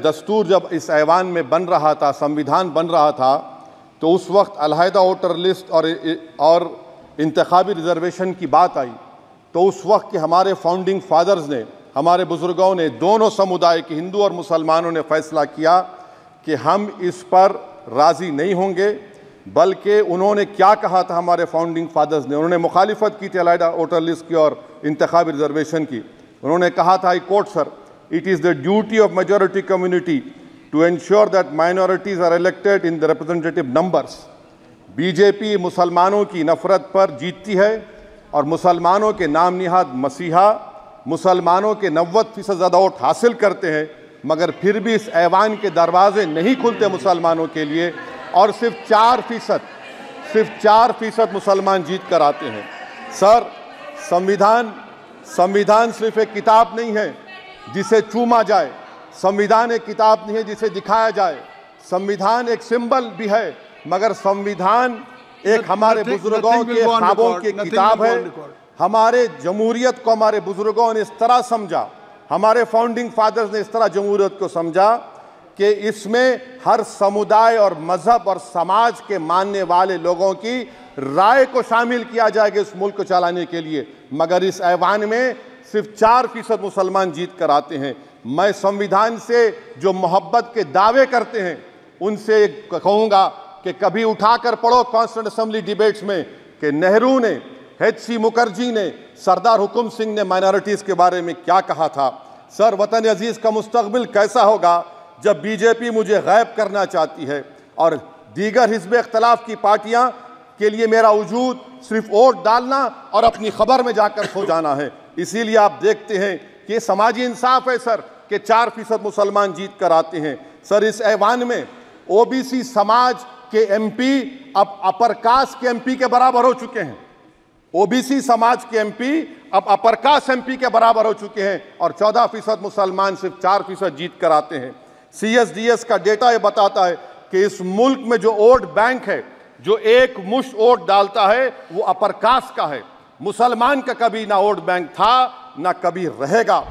दस्तूर जब इस ऐवान में बन रहा था, संविधान बन रहा था, तो उस वक्त अलहदा वोटर लिस्ट और इंतखाबी रिजर्वेशन की बात आई, तो उस वक्त के हमारे फाउंडिंग फादर्स ने, हमारे बुजुर्गों ने, दोनों समुदाय के हिंदू और मुसलमानों ने फैसला किया कि हम इस पर राज़ी नहीं होंगे। बल्कि उन्होंने क्या कहा था हमारे फाउंडिंग फादर्स ने, उन्होंने मुखालिफत की थी अलहदा वोटर लिस्ट की और इंतखाबी रिजर्वेशन की। उन्होंने कहा था, I quote sir, it is the duty of majority community to ensure that minorities are elected in the representative numbers. BJP मुसलमानों की नफरत पर जीतती है और मुसलमानों के नाम निहाद मसीहा मुसलमानों के 90% ज़्यादा वोट हासिल करते हैं, मगर फिर भी इस ऐवान के दरवाजे नहीं खुलते मुसलमानों के लिए, और सिर्फ 4% मुसलमान जीत कर आते हैं। सर, संविधान सिर्फ एक किताब नहीं है जिसे चूमा जाए, संविधान एक किताब नहीं है जिसे दिखाया जाए, संविधान एक सिंबल भी है, मगर संविधान एक हमारे बुजुर्गों के ख्वाबों की किताब है। हमारे जमहूरियत को हमारे बुजुर्गों ने इस तरह समझा, हमारे फाउंडिंग फादर्स ने इस तरह जमहूरियत को समझा कि इसमें हर समुदाय और मजहब और समाज के मानने वाले लोगों की राय को शामिल किया जाएगा इस मुल्क को चलाने के लिए। मगर इस ऐवान में सिर्फ 4% मुसलमान जीत कर आते हैं। मैं संविधान से जो मोहब्बत के दावे करते हैं उनसे कहूँगा कि कभी उठाकर पढ़ो कॉन्स्टिट्यूएंट असेंबली डिबेट्स में कि नेहरू ने, HC मुखर्जी ने, सरदार हुकुम सिंह ने माइनॉरिटीज़ के बारे में क्या कहा था। सर, वतन अजीज़ का मुस्तकबिल कैसा होगा जब बीजेपी मुझे गायब करना चाहती है और दीगर हिज़्ब इख्तिलाफ की पार्टियां के लिए मेरा वजूद सिर्फ वोट डालना और अपनी खबर में जाकर सो जाना है। इसीलिए आप देखते हैं कि समाजी इंसाफ है सर कि 4% मुसलमान जीत कर आते हैं। सर, इस ऐवान में OBC समाज के MP अब अपर कास्ट के MP के बराबर हो चुके हैं। OBC समाज के MP अब अपर कास्ट MP के बराबर हो चुके हैं और 14% मुसलमान सिर्फ 4% जीत कर आते हैं। CSDS का डेटा ये बताता है कि इस मुल्क में जो वोट बैंक है, जो एक मुश्त वोट डालता है, वो अपर कास्ट का है। मुसलमान का कभी ना वोट बैंक था ना कभी रहेगा।